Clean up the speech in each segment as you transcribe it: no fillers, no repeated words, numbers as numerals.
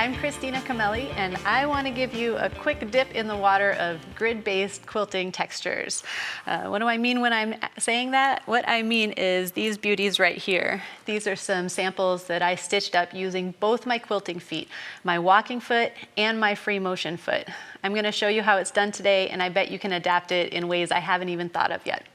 I'm Christina Cameli, and I want to give you a quick dip in the water of grid-based quilting textures. What do I mean when I'm saying that? What I mean is these beauties right here. These are some samples that I stitched up using both my quilting feet, my walking foot and my free motion foot. I'm going to show you how it's done today, and I bet you can adapt it in ways I haven't even thought of yet.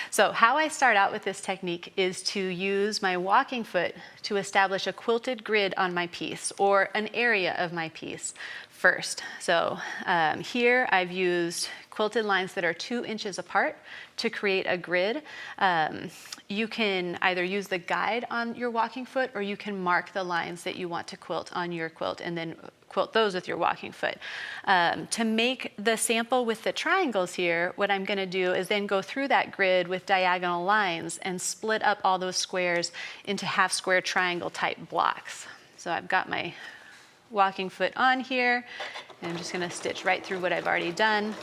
So how I start out with this technique is to use my walking foot to establish a quilted grid on my piece, or an area of my piece first. So here I've used quilted lines that are 2 inches apart to create a grid. You can either use the guide on your walking foot, or you can mark the lines that you want to quilt on your quilt and then quilt those with your walking foot. To make the sample with the triangles here, what I'm going to do is then go through that grid with diagonal lines and split up all those squares into half square triangle type blocks. So I've got my walking foot on here, and I'm just going to stitch right through what I've already done.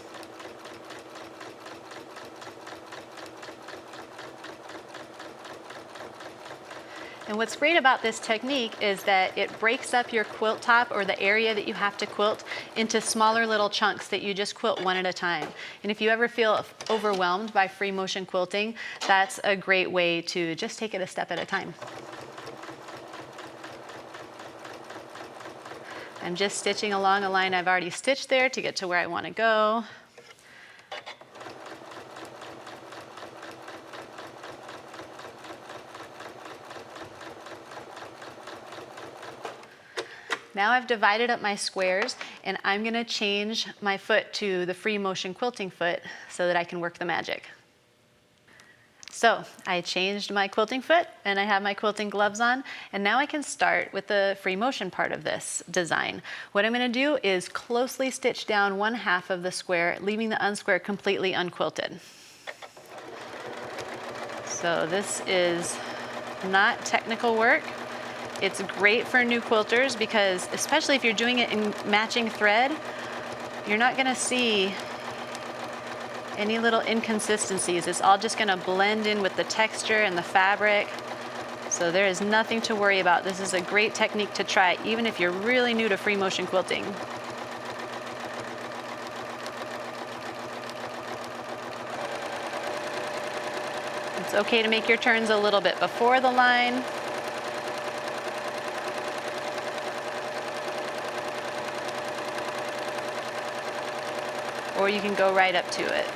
And what's great about this technique is that it breaks up your quilt top, or the area that you have to quilt, into smaller little chunks that you just quilt one at a time. And if you ever feel overwhelmed by free motion quilting, that's a great way to just take it a step at a time. I'm just stitching along a line I've already stitched there to get to where I want to go. Now I've divided up my squares, and I'm going to change my foot to the free motion quilting foot so that I can work the magic. So I changed my quilting foot, and I have my quilting gloves on, and now I can start with the free motion part of this design. What I'm going to do is closely stitch down 1/2 of the square, leaving the unsquare completely unquilted. So this is not technical work. It's great for new quilters because, especially if you're doing it in matching thread, you're not going to see any little inconsistencies. It's all just going to blend in with the texture and the fabric. So there is nothing to worry about. This is a great technique to try even if you're really new to free motion quilting. It's okay to make your turns a little bit before the line. Or you can go right up to it.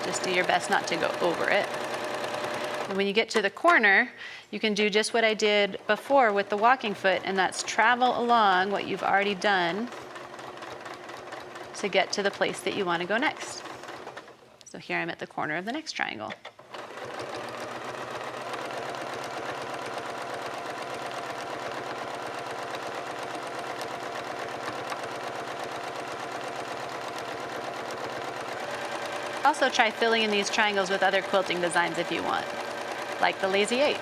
Just do your best not to go over it. And when you get to the corner, you can do just what I did before with the walking foot, and that's travel along what you've already done to get to the place that you want to go next. So here I'm at the corner of the next triangle. Also try filling in these triangles with other quilting designs if you want, like the Lazy 8.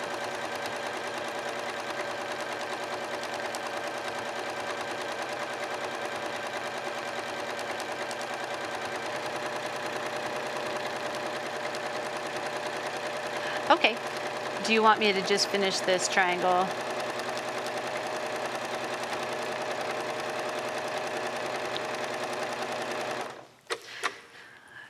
Okay, do you want me to just finish this triangle?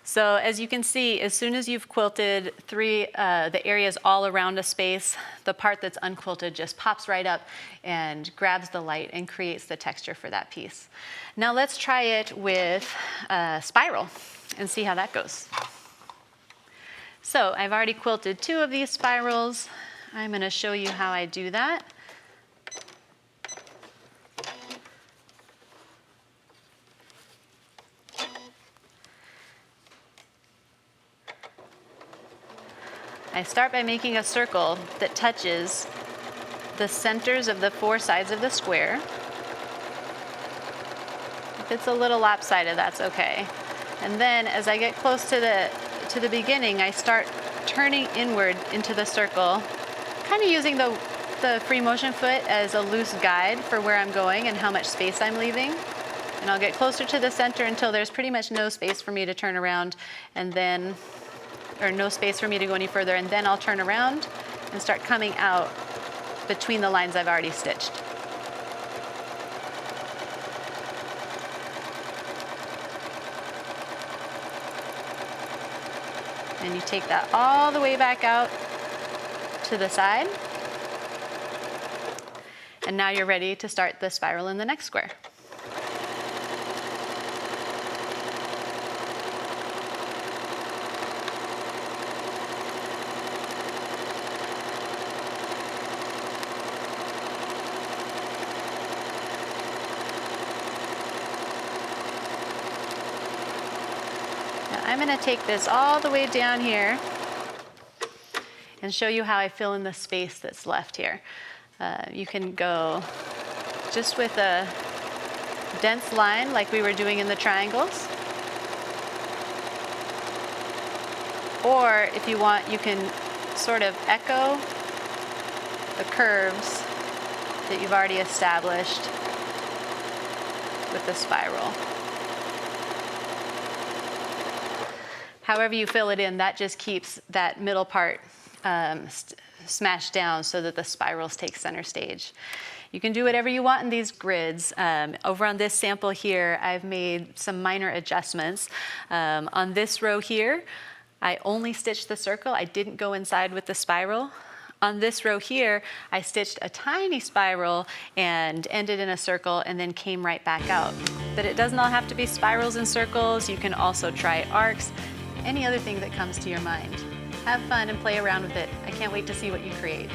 So as you can see, as soon as you've quilted the areas all around a space, the part that's unquilted just pops right up and grabs the light and creates the texture for that piece. Now let's try it with a spiral and see how that goes. So I've already quilted 2 of these spirals. I'm going to show you how I do that. I start by making a circle that touches the centers of the 4 sides of the square. If it's a little lopsided, that's okay. And then as I get close to the beginning, I start turning inward into the circle, kind of using the free motion foot as a loose guide for where I'm going and how much space I'm leaving. And I'll get closer to the center until there's pretty much no space for me to turn around, and then or no space for me to go any further, and then I'll turn around and start coming out between the lines I've already stitched. And you take that all the way back out to the side. And now you're ready to start the spiral in the next square. I'm going to take this all the way down here and show you how I fill in the space that's left here. You can go just with a dense line like we were doing in the triangles. Or if you want, you can sort of echo the curves that you've already established with the spiral. However you fill it in, that just keeps that middle part smashed down so that the spirals take center stage. You can do whatever you want in these grids. Over on this sample here, I've made some minor adjustments. On this row here, I only stitched the circle. I didn't go inside with the spiral. On this row here, I stitched a tiny spiral and ended in a circle and then came right back out. But it doesn't all have to be spirals and circles. You can also try arcs, any other thing that comes to your mind. Have fun and play around with it. I can't wait to see what you create.